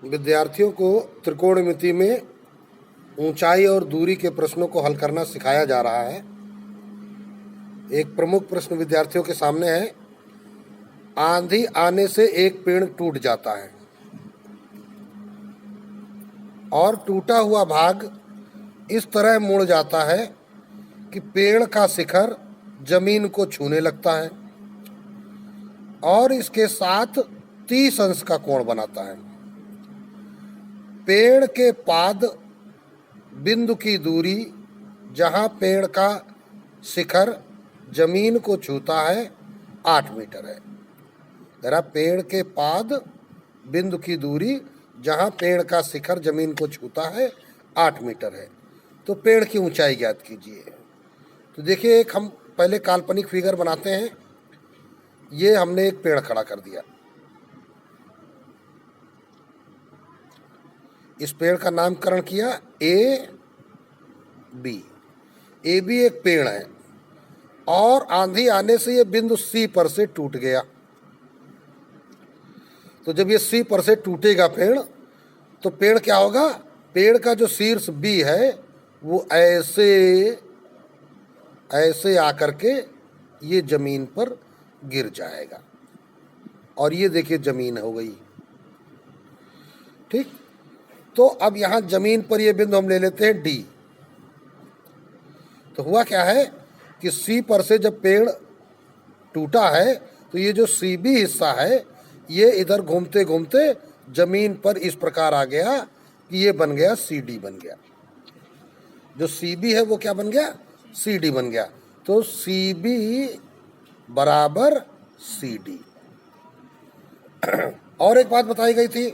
विद्यार्थियों को त्रिकोणमिति में ऊंचाई और दूरी के प्रश्नों को हल करना सिखाया जा रहा है। एक प्रमुख प्रश्न विद्यार्थियों के सामने है, आंधी आने से एक पेड़ टूट जाता है और टूटा हुआ भाग इस तरह मुड़ जाता है कि पेड़ का शिखर जमीन को छूने लगता है और इसके साथ 30 अंश का कोण बनाता है। पेड़ के पाद बिंदु की दूरी जहां पेड़ का शिखर जमीन को छूता है 8 मीटर है। जरा पेड़ के पाद बिंदु की दूरी जहां पेड़ का शिखर जमीन को छूता है 8 मीटर है। तो पेड़ की ऊंचाई ज्ञात कीजिए। तो देखिए, एक हम पहले काल्पनिक फिगर बनाते हैं। ये हमने एक पेड़ खड़ा कर दिया। इस पेड़ का नामकरण किया ए बी। ए बी एक पेड़ है और आंधी आने से ये बिंदु सी पर से टूट गया। तो जब ये सी पर से टूटेगा पेड़, तो पेड़ क्या होगा? पेड़ का जो शीर्ष बी है वो ऐसे आकर के ये जमीन पर गिर जाएगा और ये देखिए जमीन हो गई। ठीक, तो अब यहां जमीन पर ये बिंदु हम ले लेते हैं डी। तो हुआ क्या है कि सी पर से जब पेड़ टूटा है तो ये जो सी बी हिस्सा है ये इधर घूमते घूमते जमीन पर इस प्रकार आ गया कि ये बन गया सी डी बन गया। जो सी बी है वो क्या बन गया? सी डी बन गया। तो सी बी बराबर सी डी। और एक बात बताई गई थी,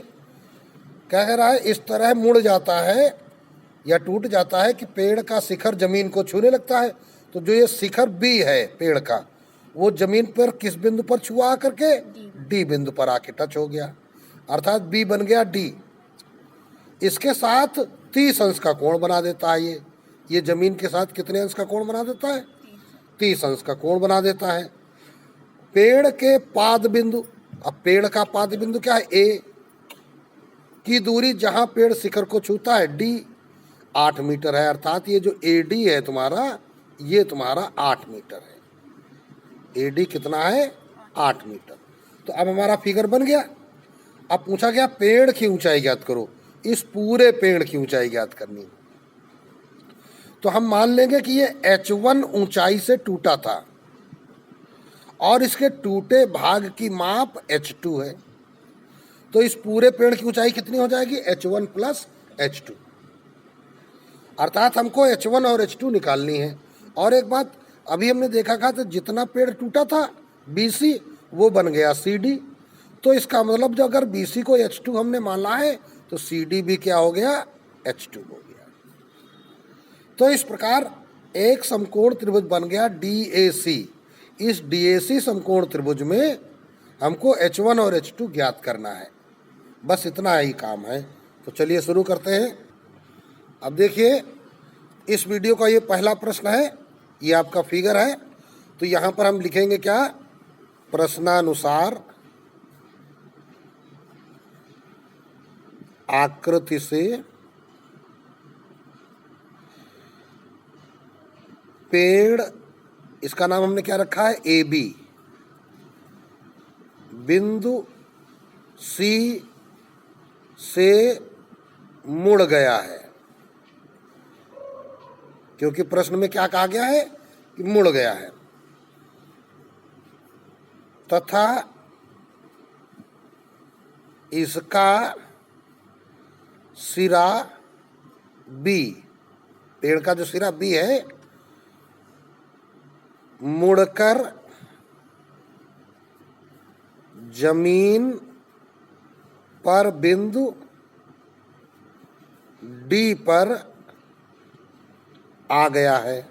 क्या कह रहा है? इस तरह मुड़ जाता है या टूट जाता है कि पेड़ का शिखर जमीन को छूने लगता है। तो जो ये शिखर बी है पेड़ का, वो जमीन पर किस बिंदु पर छुआ करके? डी बिंदु पर आके टच हो गया, अर्थात बी बन गया डी। इसके साथ 30 अंश का कोण बना देता है। ये जमीन के साथ कितने अंश का कोण बना देता है? 30 अंश का कोण बना देता है। पेड़ के पाद बिंदु, अब पेड़ का पाद बिंदु क्या है? ए की दूरी जहां पेड़ शिखर को छूता है डी 8 मीटर है, अर्थात ये जो ए डी है तुम्हारा, ये तुम्हारा 8 मीटर है। ए डी कितना है? 8 मीटर। तो अब हमारा फिगर बन गया। अब पूछा गया पेड़ की ऊंचाई ज्ञात करो। इस पूरे पेड़ की ऊंचाई ज्ञात करनी। तो हम मान लेंगे कि ये H1 ऊंचाई से टूटा था और इसके टूटे भाग की माप H2 है। तो इस पूरे पेड़ की ऊंचाई कितनी हो जाएगी? H1 प्लस H2, अर्थात हमको H1 और H2 निकालनी है। और एक बात, अभी हमने देखा था तो जितना पेड़ टूटा था BC वो बन गया CD। तो इसका मतलब जो अगर BC को H2 हमने माना है तो CD भी क्या हो गया? H2 हो गया। तो इस प्रकार एक समकोण त्रिभुज बन गया DAC। इस DAC समकोण त्रिभुज में हमको H1 और H2 ज्ञात करना है। बस इतना ही काम है। तो चलिए शुरू करते हैं। अब देखिए, इस वीडियो का ये पहला प्रश्न है, ये आपका फिगर है। तो यहाँ पर हम लिखेंगे क्या? प्रश्नानुसार आकृति से पेड़, इसका नाम हमने क्या रखा है? ए बी, बिंदु सी से मुड़ गया है, क्योंकि प्रश्न में क्या कहा गया है कि मुड़ गया है, तथा इसका सिरा बी, पेड़ का जो सिरा बी है, मुड़कर जमीन पर बिंदु डी पर आ गया है।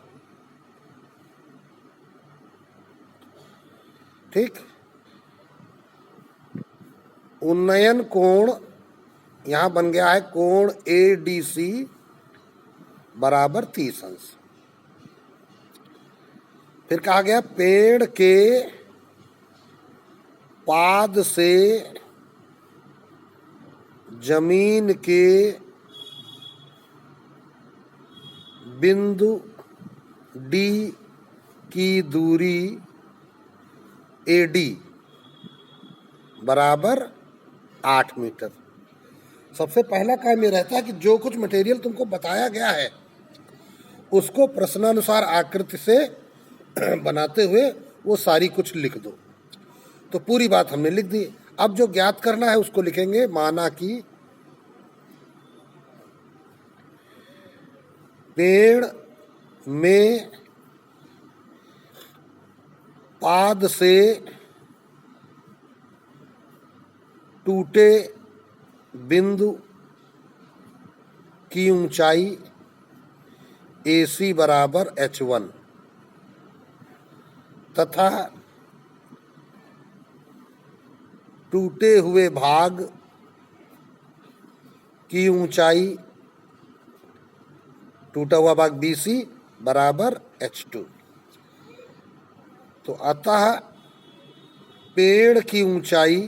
ठीक, उन्नयन कोण यहां बन गया है कोण ADC बराबर 30 अंश। फिर कहा गया पेड़ के पाद से जमीन के बिंदु डी की दूरी AD बराबर 8 मीटर। सबसे पहला काम ये रहता है कि जो कुछ मटेरियल तुमको बताया गया है उसको प्रश्नानुसार आकृति से बनाते हुए वो सारी कुछ लिख दो। तो पूरी बात हमने लिख दी। अब जो ज्ञात करना है उसको लिखेंगे। माना कि पेड़ में पाद से टूटे बिंदु की ऊंचाई AC बराबर H1 तथा टूटे हुए भाग की ऊंचाई, टूटा हुआ भाग BC बराबर H2। तो अतः पेड़ की ऊंचाई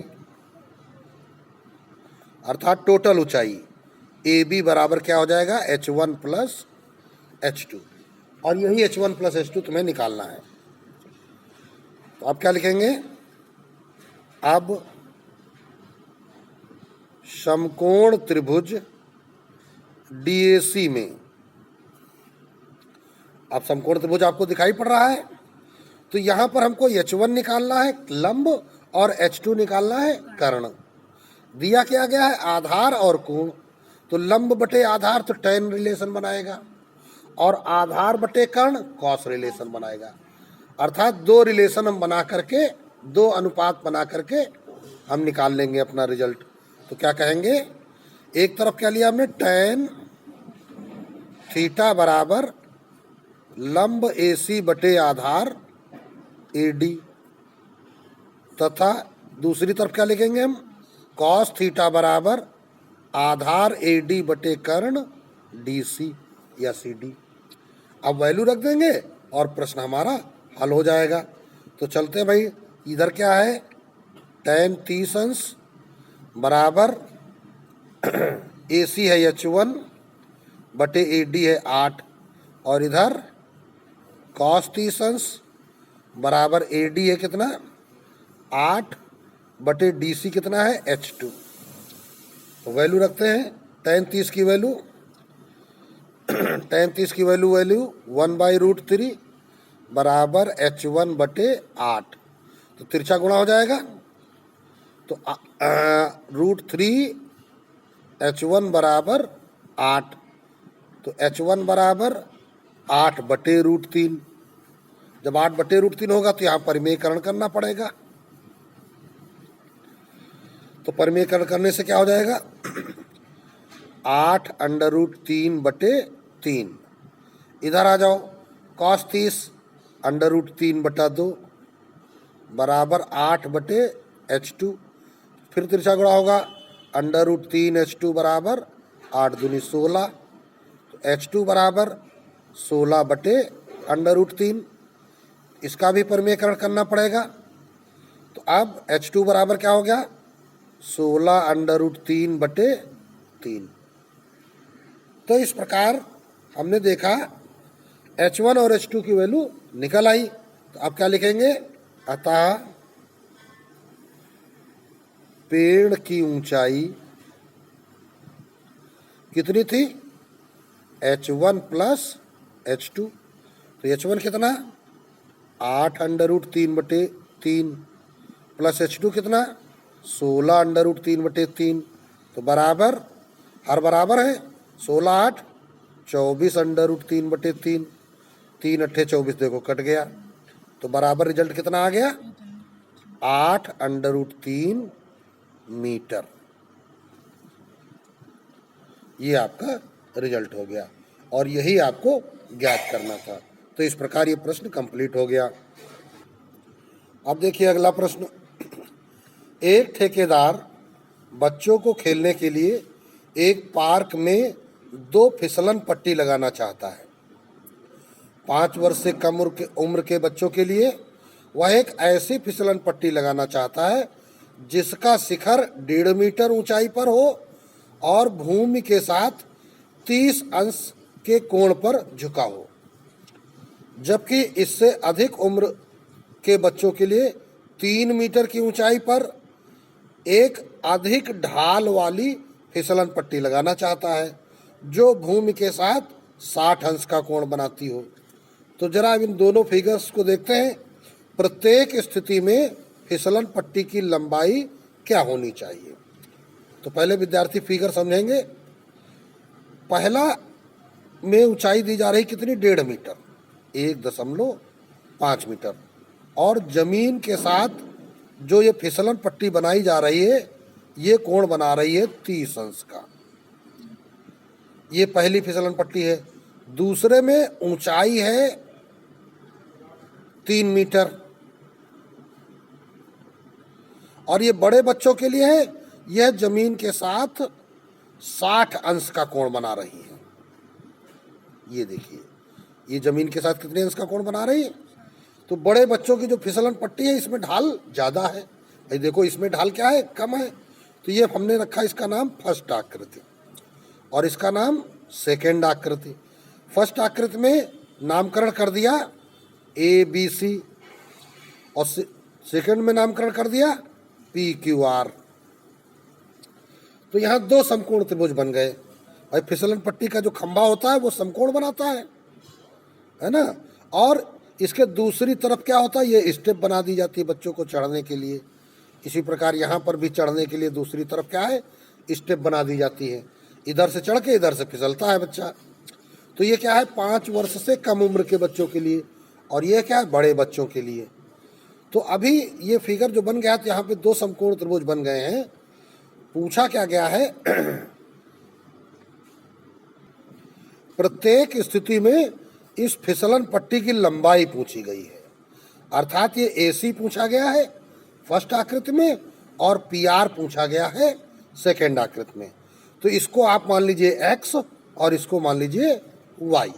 अर्थात टोटल ऊंचाई AB बराबर क्या हो जाएगा, H1 प्लस H2। और यही H1 प्लस H2 तुम्हें निकालना है। तो आप क्या लिखेंगे, अब समकोण त्रिभुज DAC में, अब समकोण त्रिभुज आपको दिखाई पड़ रहा है, तो यहां पर हमको H1 निकालना है लंब और H2 निकालना है कर्ण। दिया क्या गया है, आधार और कोण। तो लंब बटे आधार तो tan रिलेशन बनाएगा और आधार बटे कर्ण cos रिलेशन बनाएगा। अर्थात दो रिलेशन हम बना करके, दो अनुपात बना करके हम निकाल लेंगे अपना रिजल्ट। तो क्या कहेंगे, एक तरफ क्या लिया हमने, tan थीटा बराबर लंब AC बटे आधार AD, तथा दूसरी तरफ क्या लिखेंगे हम, cos थीटा बराबर आधार AD बटे कर्ण DC या CD। अब वैल्यू रख देंगे और प्रश्न हमारा हल हो जाएगा। तो चलते हैं भाई, इधर क्या है, tan 30 अंश बराबर AC है H1 बटे AD है 8, और इधर cos 30 अंश बराबर AD है कितना, 8 बटे DC कितना है, H2। तो वैल्यू रखते हैं, tan 30 की वैल्यू tan 30 की वैल्यू 1/√3 बराबर H1 बटे 8। तो तिरछा गुणा हो जाएगा, तो √3 H1 बराबर 8। तो H1 बराबर 8 बटे √3। जब 8 बटे √3 होगा तो यहाँ परिमेयकरण करना पड़ेगा। तो परिमेयकरण करने से क्या हो जाएगा, 8 √3 बटे 3। इधर आ जाओ, cos 30 √3 बटा 2 बराबर 8 बटे H2। फिर तिरछा गुणा होगा, √3 H2 बराबर 8 दूनी 16। तो H2 बराबर 16 बटे √3। इसका भी परिमेयकरण करना पड़ेगा। तो अब H2 बराबर क्या हो गया, 16 √3 बटे 3। तो इस प्रकार हमने देखा H1 और H2 की वैल्यू निकल आई। तो आप क्या लिखेंगे, अतः पेड़ की ऊंचाई कितनी थी, H1 प्लस H2। तो H1 कितना, 8 √3 बटे 3 प्लस H2 कितना, 16 √3 बटे 3। तो बराबर, हर बराबर है, 16 8 24 √3 बटे 3, 3 8 24, देखो कट गया। तो बराबर रिजल्ट कितना आ गया, 8 √3 मीटर। ये आपका रिजल्ट हो गया और यही आपको ज्ञात करना था। तो इस प्रकार ये प्रश्न कंप्लीट हो गया। अब देखिए अगला प्रश्न, एक ठेकेदार बच्चों को खेलने के लिए एक पार्क में 2 फिसलन पट्टी लगाना चाहता है। 5 वर्ष से कम उम्र के बच्चों के लिए वह एक ऐसी फिसलन पट्टी लगाना चाहता है जिसका शिखर 1.5 मीटर ऊंचाई पर हो और भूमि के साथ 30 अंश के कोण पर झुका हो, जबकि इससे अधिक उम्र के बच्चों के लिए 3 मीटर की ऊंचाई पर एक अधिक ढाल वाली फिसलन पट्टी लगाना चाहता है जो भूमि के साथ 60 अंश का कोण बनाती हो। तो जरा इन दोनों फिगर्स को देखते हैं। प्रत्येक स्थिति में फिसलन पट्टी की लंबाई क्या होनी चाहिए। तो पहले विद्यार्थी फिगर समझेंगे। पहला में ऊंचाई दी जा रही कितनी, 1.5 मीटर, 1.5 मीटर, और जमीन के साथ जो ये फिसलन पट्टी बनाई जा रही है ये कोण बना रही है 30 अंश का। ये पहली फिसलन पट्टी है। दूसरे में ऊंचाई है 3 मीटर, और ये बड़े बच्चों के लिए है, यह जमीन के साथ 60 अंश का कोण बना रही है। ये देखिए, ये जमीन के साथ कितने अंश का कोण बना रही है। तो बड़े बच्चों की जो फिसलन पट्टी है इसमें ढाल ज़्यादा है। भाई देखो, इसमें ढाल क्या है, कम है। तो ये हमने रखा इसका नाम फर्स्ट आकृति और इसका नाम सेकेंड आकृति। फर्स्ट आकृति में नामकरण कर दिया ABC और सेकेंड में नामकरण कर दिया PQR। तो यहाँ 2 समकोण त्रिभुज बन गए। भाई फिसलन पट्टी का जो खंभा होता है वो समकोण बनाता है ना। और इसके दूसरी तरफ क्या होता है, ये स्टेप बना दी जाती है बच्चों को चढ़ने के लिए। इसी प्रकार यहाँ पर भी चढ़ने के लिए दूसरी तरफ क्या है, स्टेप बना दी जाती है। इधर से चढ़ के इधर से फिसलता है बच्चा। तो ये क्या है, 5 वर्ष से कम उम्र के बच्चों के लिए, और ये क्या है, बड़े बच्चों के लिए। तो अभी ये फिगर जो बन गया, तो यहाँ पे 2 समकोण त्रिभुज बन गए हैं। पूछा क्या गया है प्रत्येक स्थिति में इस फिसलन पट्टी की लंबाई पूछी गई है। अर्थात ये AC पूछा गया है फर्स्ट आकृति में और PR पूछा गया है सेकेंड आकृति में। तो इसको आप मान लीजिए X और इसको मान लीजिए Y।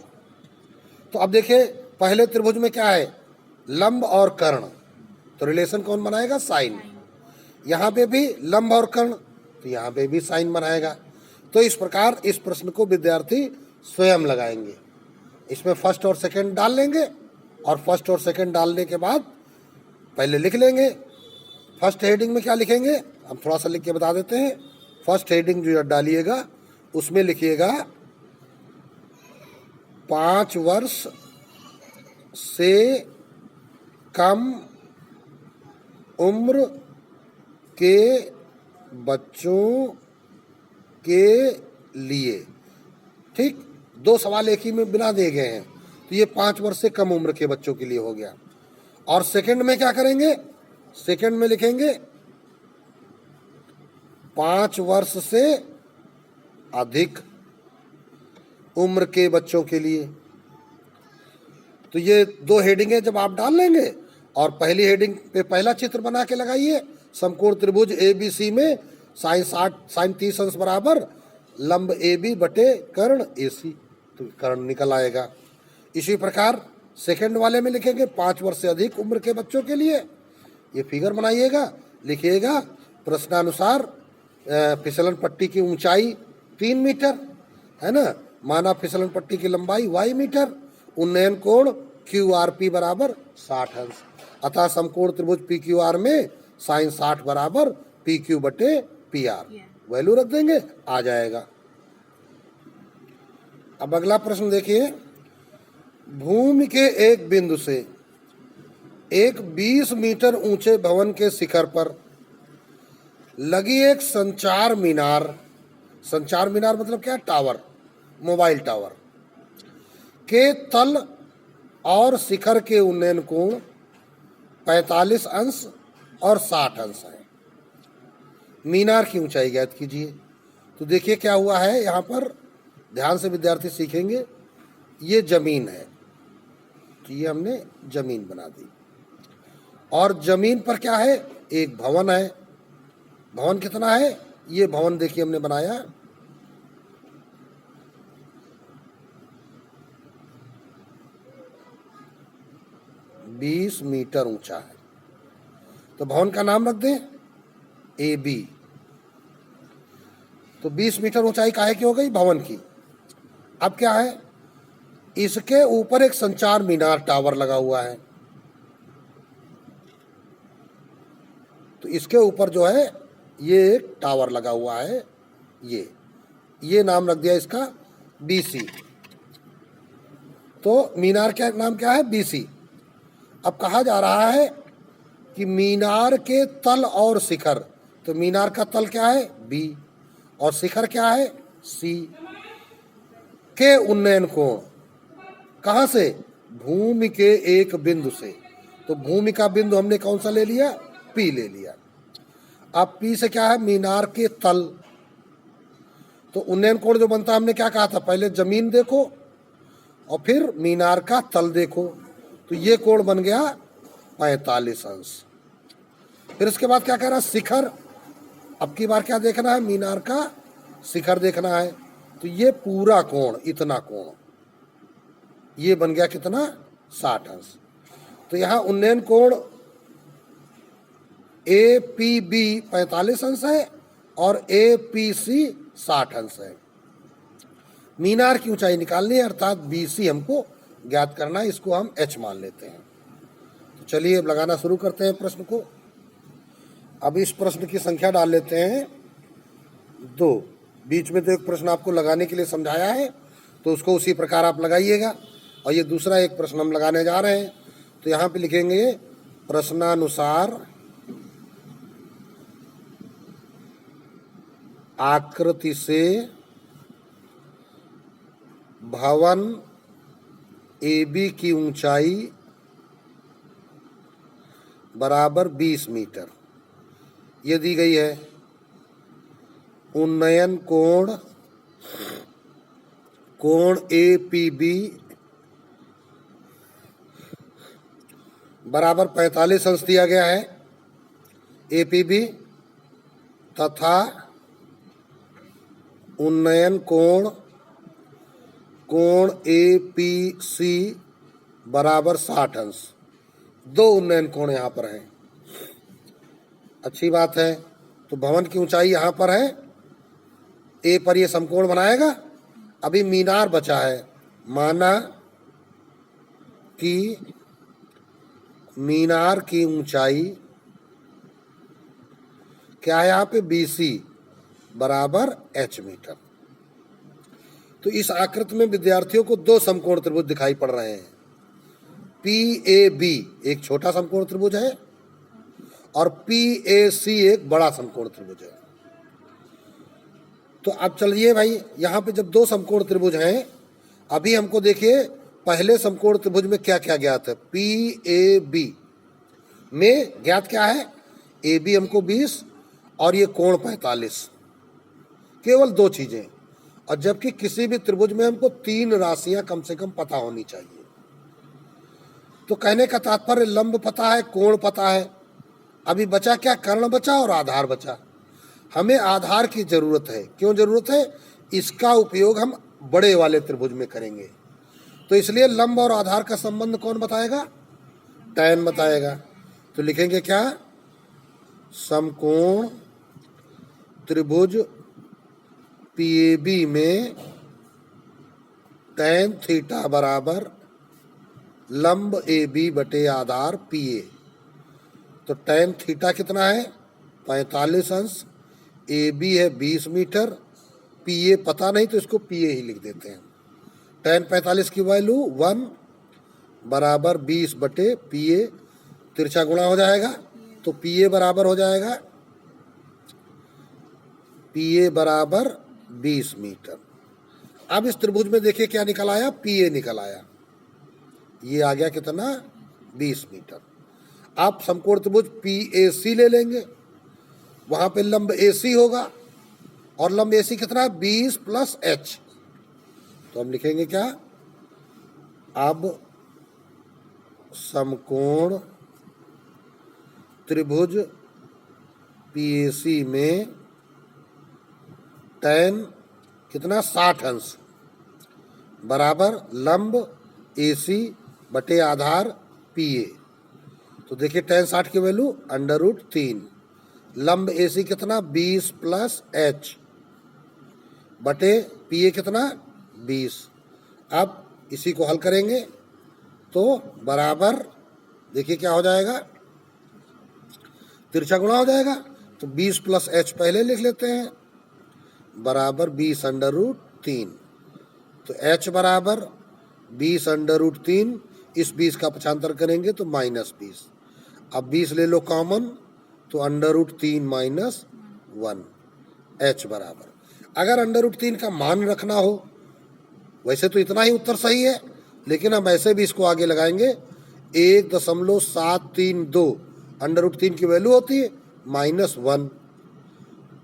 तो अब देखिए, पहले त्रिभुज में क्या है, लंब और कर्ण। तो रिलेशन कौन बनाएगा, साइन। यहाँ पे भी लंब और कर्ण, तो यहाँ पे भी साइन बनाएगा। तो इस प्रकार इस प्रश्न को विद्यार्थी स्वयं लगाएंगे। इसमें फर्स्ट और सेकंड डाल लेंगे और फर्स्ट और सेकंड डालने के बाद पहले लिख लेंगे। फर्स्ट हेडिंग में क्या लिखेंगे, हम थोड़ा सा लिख के बता देते हैं। फर्स्ट हेडिंग जो डालिएगा उसमें लिखिएगा 5 वर्ष से कम उम्र के बच्चों के लिए। ठीक, 2 सवाल एक ही में बिना दिए गए हैं। तो ये 5 वर्ष से कम उम्र के बच्चों के लिए हो गया। और सेकंड में क्या करेंगे, सेकंड में लिखेंगे 5 वर्ष से अधिक उम्र के बच्चों के लिए। तो ये 2 हेडिंगें जब आप डाल लेंगे और पहली हेडिंग पे पहला चित्र बना के लगाइए, समकोण त्रिभुज ABC में साइन 30 अंश बराबर लंब AB बटे कर्ण AC, तो कर्ण निकल आएगा। इसी प्रकार सेकंड वाले में लिखेंगे 5 वर्ष से अधिक उम्र के बच्चों के लिए। ये फिगर बनाइएगा, लिखिएगा प्रश्नानुसार फिसलन पट्टी की ऊंचाई 3 मीटर है ना, माना फिसलन पट्टी की लंबाई Y मीटर, उन्नयन कोण QRP बराबर 60 अंश। अतः समकोण त्रिभुज PQR में साइन 60 बराबर PQ बटे PR वैल्यू रख देंगे, आ जाएगा। अब अगला प्रश्न देखिए। भूमि के एक बिंदु से एक 20 मीटर ऊंचे भवन के शिखर पर लगी एक संचार मीनार, संचार मीनार मतलब क्या, टावर, मोबाइल टावर के तल और शिखर के उन्नयन कोण 45 अंश और 60 अंश है। मीनार की ऊंचाई ज्ञात कीजिए। तो देखिए क्या हुआ है, यहाँ पर ध्यान से विद्यार्थी सीखेंगे। ये जमीन है, तो ये हमने जमीन बना दी, और जमीन पर क्या है, एक भवन है। भवन कितना है, ये भवन देखिए हमने बनाया 20 मीटर ऊंचा है। तो भवन का नाम रख दें AB। तो 20 मीटर ऊंचाई काहे की हो गई? भवन की। अब क्या है, इसके ऊपर एक संचार मीनार टावर लगा हुआ है, तो इसके ऊपर जो है ये एक टावर लगा हुआ है, ये नाम रख दिया इसका BC। तो मीनार का नाम क्या है? BC। अब कहा जा रहा है कि मीनार के तल और शिखर, तो मीनार का तल क्या है? B, और शिखर क्या है? C के उन्नयन कोण कहाँ से? भूमि के एक बिंदु से। तो भूमि का बिंदु हमने कौन सा ले लिया? P ले लिया। अब P से क्या है? मीनार के तल। तो उन्नयन कोण जो बनता है, हमने क्या कहा था? पहले जमीन देखो और फिर मीनार का तल देखो, तो ये कोण बन गया 45 अंश। फिर इसके बाद क्या कह रहा है? शिखर। अब की बार क्या देखना है? मीनार का शिखर देखना है, तो ये पूरा कोण, इतना कोण, ये बन गया कितना? 60 अंश। तो यहाँ उन्नयन कोण APB 45 अंश है और APC 60 अंश है। मीनार की ऊंचाई निकालनी है, अर्थात BC हमको ज्ञात करना है, इसको हम H मान लेते हैं। तो चलिए अब लगाना शुरू करते हैं प्रश्न को। अब इस प्रश्न की संख्या डाल लेते हैं 2। बीच में तो एक प्रश्न आपको लगाने के लिए समझाया है, तो उसको उसी प्रकार आप लगाइएगा। और ये दूसरा एक प्रश्न हम लगाने जा रहे हैं, तो यहाँ पे लिखेंगे प्रश्नानुसार आकृति से भवन AB की ऊंचाई बराबर 20 मीटर ये दी गई है। उन्नयन कोण APB बराबर 45 अंश दिया गया है APB, तथा उन्नयन कोण APC बराबर 60 अंश। 2 उन्नयन कोण यहाँ पर हैं। अच्छी बात है। तो भवन की ऊंचाई यहाँ पर है, A पर ये समकोण बनाएगा। अभी मीनार बचा है, माना कि मीनार की ऊंचाई क्या है यहाँ पे? BC बराबर H मीटर। तो इस आकृति में विद्यार्थियों को 2 समकोण त्रिभुज दिखाई पड़ रहे हैं। PAB एक छोटा समकोण त्रिभुज है और PAC एक बड़ा समकोण त्रिभुज है। तो अब चलिए भाई, यहाँ पे जब 2 समकोण त्रिभुज हैं, अभी हमको देखिए पहले समकोण त्रिभुज में क्या क्या ज्ञात है। PAB में ज्ञात क्या है? AB हमको 20 और ये कोण 45, केवल 2 चीजें। और जबकि किसी भी त्रिभुज में हमको 3 राशियां कम से कम पता होनी चाहिए। तो कहने का तात्पर्य लंब पता है, कोण पता है, अभी बचा क्या? कर्ण बचा और आधार बचा। हमें आधार की जरूरत है। क्यों जरूरत है? इसका उपयोग हम बड़े वाले त्रिभुज में करेंगे। तो इसलिए लंब और आधार का संबंध कौन बताएगा? tan बताएगा। तो लिखेंगे क्या? समकोण त्रिभुज PAB में tan थीटा बराबर लंब AB बटे आधार PA। तो tan थीटा कितना है? 45 अंश। AB है 20 मीटर, PA पता नहीं तो इसको PA ही लिख देते हैं। tan 45 की वैल्यू 1 बराबर 20 बटे PA, तिरछा गुणा हो जाएगा तो PA बराबर हो जाएगा, PA बराबर 20 मीटर। अब इस त्रिभुज में देखिए क्या निकल आया? PA निकल आया। ये आ गया कितना? 20 मीटर। आप समकोण त्रिभुज PAC ले लेंगे, वहां पे लंब AC होगा और लंब AC कितना है? 20 प्लस H। तो हम लिखेंगे क्या? अब समकोण त्रिभुज PAC में tan कितना? 60 अंश बराबर लंब AC बटे आधार PA। तो देखिए tan 60 की वैल्यू √3, लंब AC कितना? 20 प्लस H बटे पी ए कितना 20। अब इसी को हल करेंगे तो बराबर, देखिए क्या हो जाएगा, तिरछा गुणा हो जाएगा, तो 20 प्लस एच पहले लिख लेते हैं, बराबर 20√3। तो एच बराबर 20√3, इस 20 का पक्षांतर करेंगे तो -20। अब 20 ले लो कॉमन, तो √3 - 1 एच बराबर, अगर √3 का मान रखना हो, वैसे तो इतना ही उत्तर सही है, लेकिन हम ऐसे भी इसको आगे लगाएंगे, 1.732 √3 की वैल्यू होती है -1,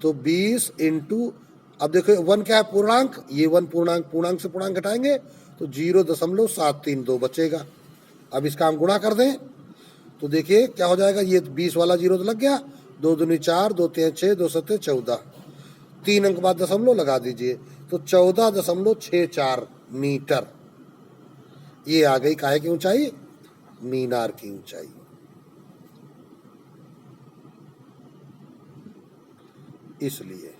तो 20 इंटू, अब देखो 1 क्या है, पूर्णांक, ये 1 पूर्णांक, पूर्णांक से पूर्णांक घटाएंगे तो 0.732 बचेगा। अब इसका हम गुणा कर दें तो देखिए क्या हो जाएगा, ये 20 वाला 0 तो लग गया, 2 दूनी 4, 2 3 6, 2 7 14, 3 अंक बाद दशमलव लगा दीजिए, तो 14.64 मीटर ये आ गई काहे की ऊंचाई, मीनार की ऊंचाई। इसलिए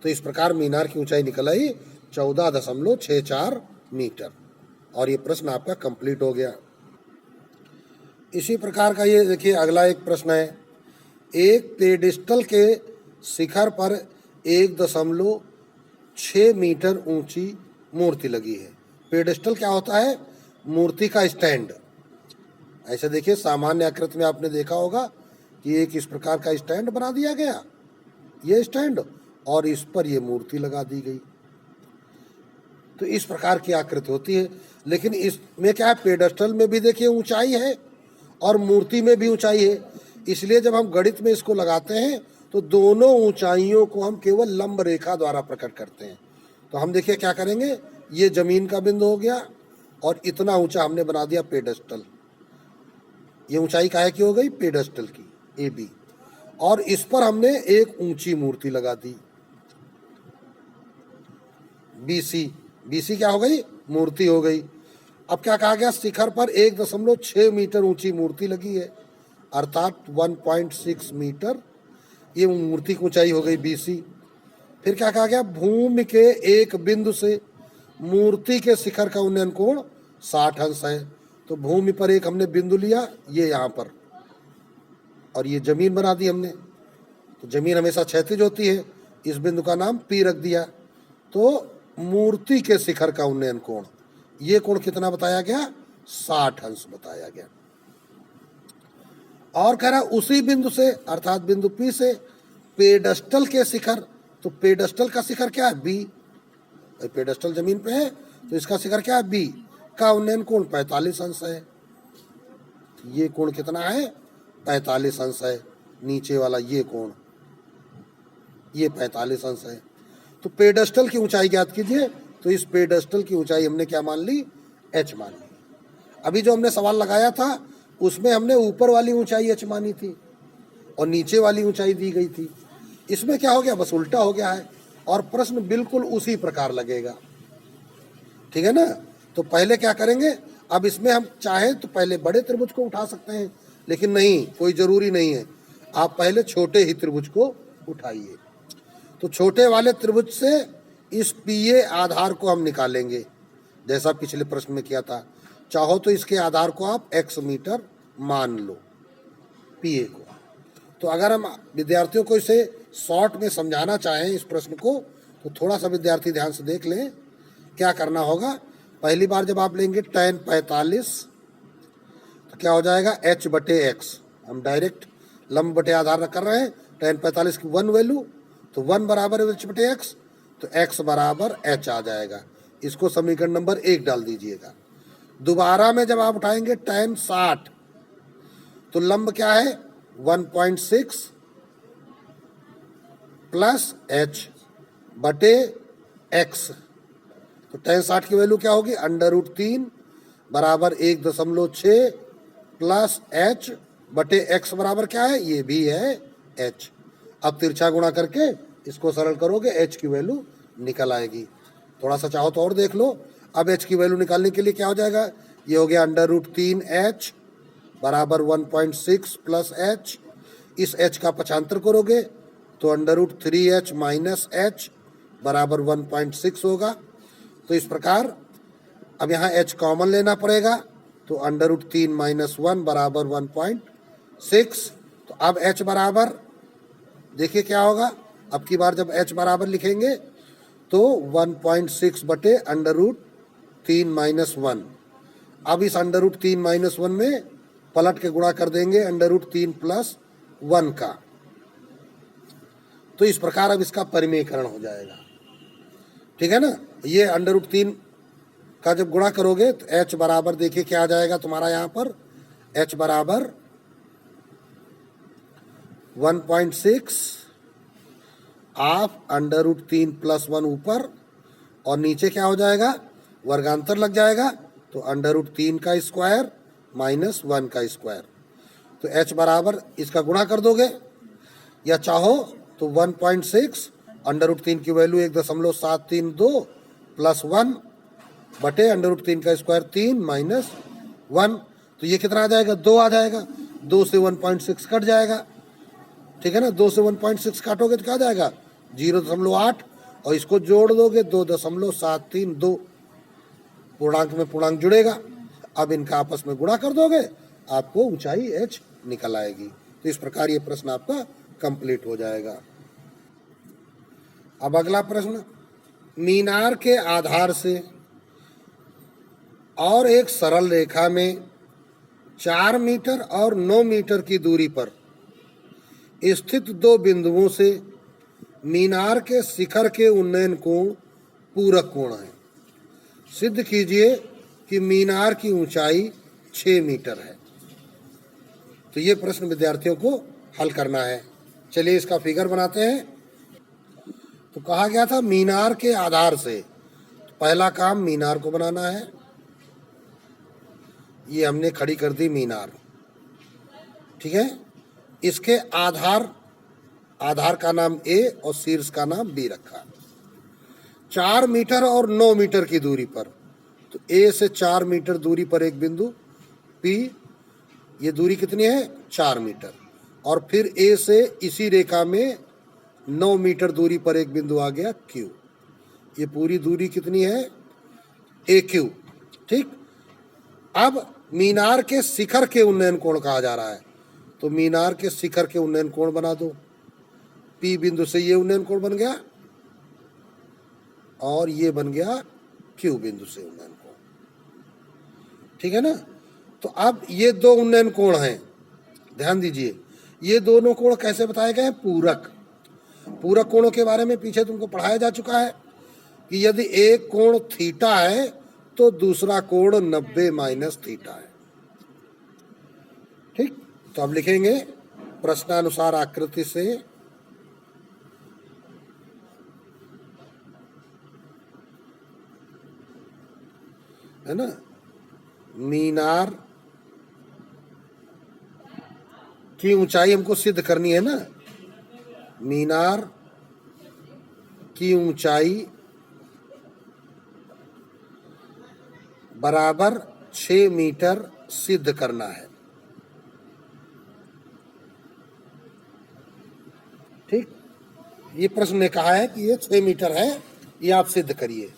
तो इस प्रकार मीनार की ऊंचाई निकल आई 14.64 मीटर, और ये प्रश्न आपका कंप्लीट हो गया। इसी प्रकार का ये देखिए अगला एक प्रश्न है, एक पेडिस्टल के शिखर पर 1.6 मीटर ऊंची मूर्ति लगी है। पेडिस्टल क्या होता है, मूर्ति का स्टैंड। ऐसे देखिए सामान्य आकृति में आपने देखा होगा कि एक इस प्रकार का स्टैंड बना दिया गया, ये स्टैंड, और इस पर ये मूर्ति लगा दी गई, तो इस प्रकार की आकृति होती है। लेकिन इसमें क्या है, पेडिस्टल में भी देखिए ऊंचाई है और मूर्ति में भी ऊंचाई है, इसलिए जब हम गणित में इसको लगाते हैं तो दोनों ऊंचाइयों को हम केवल लंब रेखा द्वारा प्रकट करते हैं। तो हम देखिए क्या करेंगे, ये जमीन का बिंदु हो गया और इतना ऊंचा हमने बना दिया पेडिस्टल, ये ऊंचाई काहे की हो गई, पेडिस्टल की, ए बी, और इस पर हमने एक ऊंची मूर्ति लगा दी बी सी, बी सी क्या हो गई, मूर्ति हो गई। अब क्या कहा गया, शिखर पर 1.6 मीटर ऊंची मूर्ति लगी है, अर्थात 1.6 मीटर ये मूर्ति की ऊंचाई हो गई बी सी। फिर क्या कहा गया, भूमि के एक बिंदु से मूर्ति के शिखर का उन्नयन कोण 60 अंश है। तो भूमि पर एक हमने बिंदु लिया, ये यहाँ पर, और ये जमीन बना दी हमने, तो जमीन हमेशा क्षैतिज होती है, इस बिंदु का नाम पी रख दिया। तो मूर्ति के शिखर का उन्नयन कोण, ये कोण कितना बताया गया, 60 अंश बताया गया। और कह रहा उसी बिंदु से अर्थात बिंदु पी से पेडिस्टल के शिखर, तो पेडिस्टल का शिखर क्या है, बी, पेडिस्टल जमीन पे है तो इसका शिखर क्या है, बी, का उन्नयन कोण 45 अंश है। ये कोण कितना है, 45 अंश है, नीचे वाला ये कोण, ये 45 अंश है। तो पेडिस्टल की ऊंचाई ज्ञात कीजिए, तो इस पेडिस्टल की ऊंचाई हमने क्या मान ली, एच मान ली। अभी जो हमने सवाल लगाया था उसमें हमने ऊपर वाली ऊंचाई एच मानी थी और नीचे वाली ऊंचाई दी गई थी। इसमें क्या हो गया, बस उल्टा हो गया है, और प्रश्न बिल्कुल उसी प्रकार लगेगा, ठीक है ना। तो पहले क्या करेंगे, अब इसमें हम चाहें तो पहले बड़े त्रिभुज को उठा सकते हैं, लेकिन नहीं, कोई जरूरी नहीं है, आप पहले छोटे ही त्रिभुज को उठाइए। तो छोटे वाले त्रिभुज से इस पीए आधार को हम निकालेंगे, जैसा पिछले प्रश्न में किया था। चाहो तो इसके आधार को आप x मीटर मान लो, पीए को। तो अगर हम विद्यार्थियों को इसे शॉर्ट में समझाना चाहें इस प्रश्न को, तो थोड़ा सा विद्यार्थी ध्यान से देख लें। क्या करना होगा, पहली बार जब आप लेंगे tan 45, तो क्या हो जाएगा, h बटे x, हम डायरेक्ट लंब बटे आधार कर रहे हैं, tan 45 की 1 वैल्यू, तो 1 बराबर h बटे x, तो x बराबर h आ जाएगा। इसको समीकरण नंबर 1 डाल दीजिएगा। दोबारा में जब आप उठाएंगे tan 60, तो लंब क्या है, 1.6 प्लस h बटे x, तो tan 60 की वैल्यू क्या होगी, √3 बराबर 1.6 प्लस h बटे x बराबर क्या है, ये भी है h। अब तिरछा गुणा करके इसको सरल करोगे, h की वैल्यू निकल आएगी। थोड़ा सा चाहो तो और देख लो। अब h की वैल्यू निकालने के लिए क्या हो जाएगा, ये हो गया √3h बराबर 1.6 प्लस h, इस h का पक्षांतर करोगे तो √3h माइनस h बराबर 1.6 होगा। तो इस प्रकार अब यहाँ h कॉमन लेना पड़ेगा, तो √3 - 1 बराबर 1.6। तो अब h बराबर देखिए क्या होगा, अब की बार जब h बराबर लिखेंगे तो 1.6 बटे √3 - 1। अब इस √3 - 1 में पलट के गुणा कर देंगे √3 + 1 का। तो इस प्रकार अब इसका परिमेयकरण हो जाएगा, ठीक है ना। ये √3 का जब गुणा करोगे तो h बराबर देखिए क्या आ जाएगा तुम्हारा, यहाँ पर h बराबर 1.6 ऑफ √3 + 1 ऊपर, और नीचे क्या हो जाएगा, वर्गांतर लग जाएगा, तो √3 का स्क्वायर - 1 का स्क्वायर। तो h बराबर इसका गुणा कर दोगे, या चाहो तो 1.6 √3 की वैल्यू 1.732 + 1 बटे √3 का स्क्वायर 3 - 1। तो ये कितना आ जाएगा, 2 आ जाएगा। 2 से 1.6 कट जाएगा, ठीक है ना। 2 से 1.6 काटोगे तो क्या आ जाएगा, 0.8, और इसको जोड़ दोगे 2.732, पूर्णांक में पूर्णांक जुड़ेगा। अब इनका आपस में गुणा कर दोगे, आपको ऊंचाई h निकल आएगी। तो इस प्रकार ये प्रश्न आपका कंप्लीट हो जाएगा। अब अगला प्रश्न, मीनार के आधार से और एक सरल रेखा में 4 मीटर और 9 मीटर की दूरी पर स्थित दो बिंदुओं से मीनार के शिखर के उन्नयन कोण पूरक कोण है। सिद्ध कीजिए कि मीनार की ऊंचाई 6 मीटर है। तो ये प्रश्न विद्यार्थियों को हल करना है। चलिए इसका फिगर बनाते हैं। तो कहा गया था मीनार के आधार से, तो पहला काम मीनार को बनाना है। ये हमने खड़ी कर दी मीनार, ठीक है। इसके आधार का नाम A और शीर्ष का नाम B रखा। 4 मीटर और 9 मीटर की दूरी पर, तो A से 4 मीटर दूरी पर एक बिंदु P, ये दूरी कितनी है, 4 मीटर। और फिर A से इसी रेखा में 9 मीटर दूरी पर एक बिंदु आ गया Q। ये पूरी दूरी कितनी है, AQ, ठीक। अब मीनार के शिखर के उन्नयन कोण कहा जा रहा है, तो मीनार के शिखर के उन्नयन कोण बना दो। P बिंदु से ये उन्नयन कोण बन गया, और ये बन गया Q बिंदु से उन्नयन कोण, ठीक है ना। तो अब ये दो उन्नयन कोण हैं, ध्यान दीजिए। ये दोनों कोण कैसे बताए गए हैं, पूरक। पूरक कोणों के बारे में पीछे तुमको पढ़ाया जा चुका है कि यदि एक कोण थीटा है तो दूसरा कोण 90 - थीटा है, ठीक। तो अब लिखेंगे प्रश्नानुसार आकृति से है ना, मीनार की ऊंचाई हमको सिद्ध करनी है ना। मीनार की ऊंचाई बराबर 6 मीटर सिद्ध करना है, ठीक। ये प्रश्न ने कहा है कि ये 6 मीटर है, ये आप सिद्ध करिए।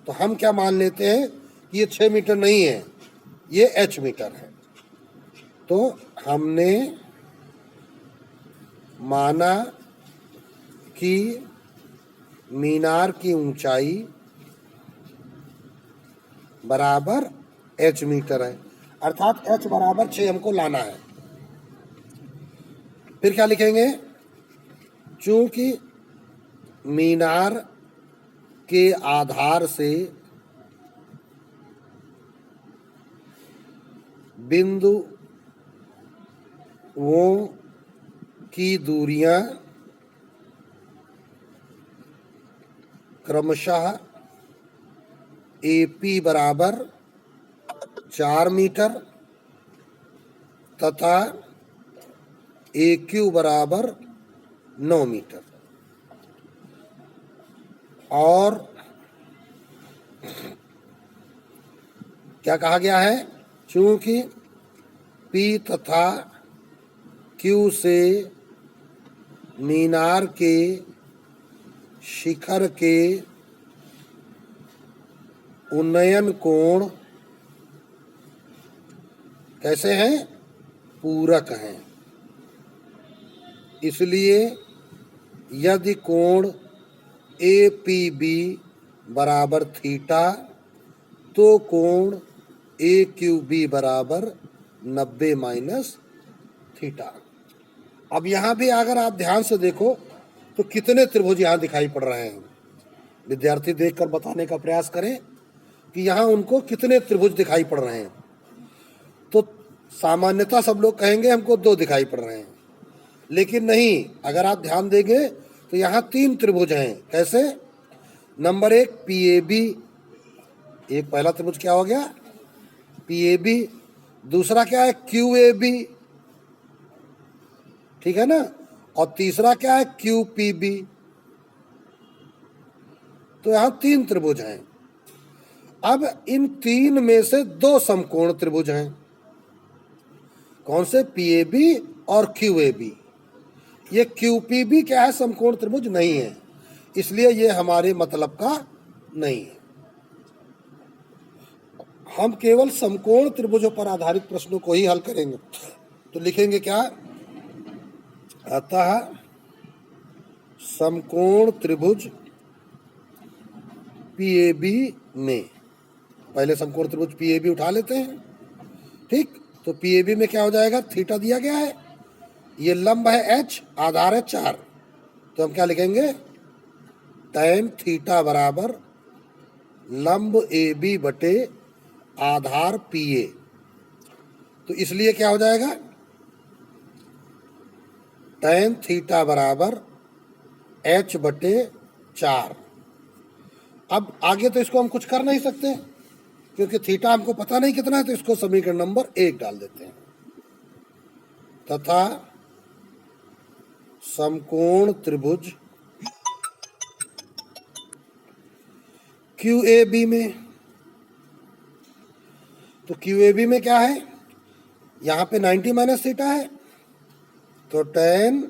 तो हम क्या मान लेते हैं कि ये 6 मीटर नहीं है, ये h मीटर है। तो हमने माना कि मीनार की ऊंचाई बराबर h मीटर है, अर्थात h बराबर 6 हमको लाना है। फिर क्या लिखेंगे, चूंकि मीनार के आधार से बिंदुओं की दूरियां क्रमशः AP बराबर 4 मीटर तथा AQ बराबर 9 मीटर, और क्या कहा गया है, चूंकि P तथा Q से मीनार के शिखर के उन्नयन कोण कैसे हैं? पूरक हैं। इसलिए यदि कोण APB बराबर थीटा तो कोण AQB बराबर 90 माइनस थीटा। अब यहाँ भी अगर आप ध्यान से देखो तो कितने त्रिभुज यहाँ दिखाई पड़ रहे हैं। विद्यार्थी देखकर बताने का प्रयास करें कि यहाँ उनको कितने त्रिभुज दिखाई पड़ रहे हैं। तो सामान्यतः सब लोग कहेंगे हमको 2 दिखाई पड़ रहे हैं, लेकिन नहीं, अगर आप ध्यान देंगे तो यहाँ 3 त्रिभुज हैं। कैसे? नंबर 1 PAB, एक पहला त्रिभुज क्या हो गया? PAB। दूसरा क्या है? QAB, ठीक है ना? और तीसरा क्या है? QPB। तो यहां 3 त्रिभुज हैं। अब इन 3 में से 2 समकोण त्रिभुज हैं। कौन से? PAB और QAB। ये QPB क्या है? समकोण त्रिभुज नहीं है, इसलिए ये हमारे मतलब का नहीं है। हम केवल समकोण त्रिभुजों पर आधारित प्रश्नों को ही हल करेंगे। तो लिखेंगे क्या? अतः समकोण त्रिभुज PAB में, पहले समकोण त्रिभुज PAB उठा लेते हैं, ठीक? तो PAB में क्या हो जाएगा? थीटा दिया गया है, ये लंब है H, आधार है 4, तो हम क्या लिखेंगे? tan थीटा बराबर लंब AB बटे आधार PA। तो इसलिए क्या हो जाएगा? tan थीटा बराबर H बटे 4। अब आगे तो इसको हम कुछ कर नहीं सकते क्योंकि थीटा हमको पता नहीं कितना है, तो इसको समीकरण नंबर 1 डाल देते हैं। तथा समकोण त्रिभुज QAB में, तो QAB में क्या है? यहाँ पे 90 माइनस थीटा है, तो tan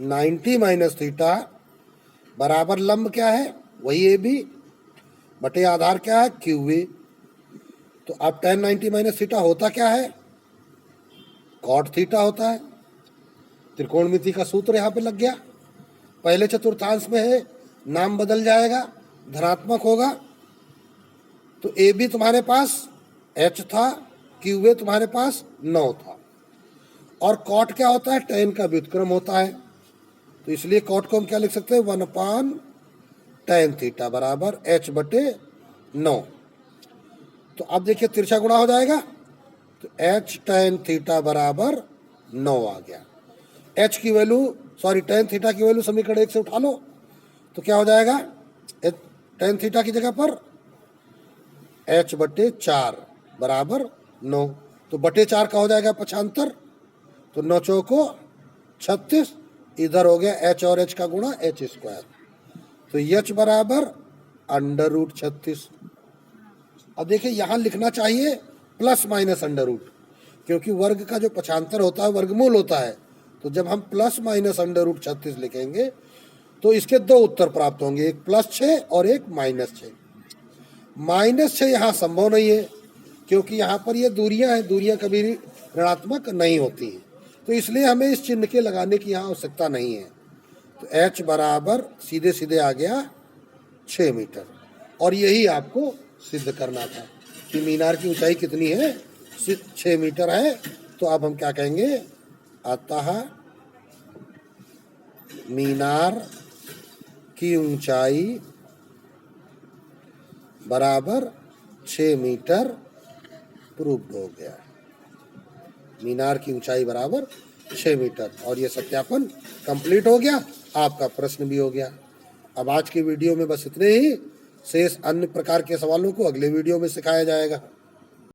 90 माइनस थीटा बराबर लंब क्या है? वही AB बटे आधार क्या है? QA। तो अब tan 90 माइनस थीटा होता क्या है? cot थीटा होता है। त्रिकोणमिति का सूत्र यहाँ पे लग गया। पहले चतुर्थांश में है, नाम बदल जाएगा, धनात्मक होगा। तो AB तुम्हारे पास H था, QA तुम्हारे पास 9 था, और cot क्या होता है? tan का व्युत्क्रम होता है। तो इसलिए cot को हम क्या लिख सकते हैं? 1/tan थीटा बराबर H बटे 9। तो अब देखिए तिरछा गुणा हो जाएगा, तो H tan थीटा बराबर 9 आ गया। H की वैल्यू, सॉरी tan थीटा की वैल्यू समीकरण 1 से उठा लो, तो क्या हो जाएगा? tan थीटा की जगह पर H बटे 4 बराबर 9, तो बटे 4 का हो जाएगा 75, तो 9 चौको 36, इधर हो गया H और H का गुणा H स्क्वायर, तो H बराबर √36। अब देखिए यहाँ लिखना चाहिए प्लस माइनस अंडर रूट, क्योंकि वर्ग का जो पक्षांतर होता है वर्गमूल होता है। तो जब हम प्लस माइनस √36 लिखेंगे तो इसके 2 उत्तर प्राप्त होंगे, एक +6 और एक -6। -6 यहाँ संभव नहीं है क्योंकि यहाँ पर ये दूरियां हैं, दूरियां कभी ऋणात्मक नहीं होती हैं, तो इसलिए हमें इस चिन्ह के लगाने की यहाँ आवश्यकता नहीं है। तो H बराबर सीधे सीधे आ गया 6 मीटर, और यही आपको सिद्ध करना था कि मीनार की ऊंचाई कितनी है? 6 मीटर है। तो अब हम क्या कहेंगे? अतः मीनार की ऊंचाई बराबर 6 मीटर प्रूव्ड हो गया। मीनार की ऊंचाई बराबर 6 मीटर, और ये सत्यापन कंप्लीट हो गया, आपका प्रश्न भी हो गया। अब आज की वीडियो में बस इतने ही, शेष अन्य प्रकार के सवालों को अगले वीडियो में सिखाया जाएगा।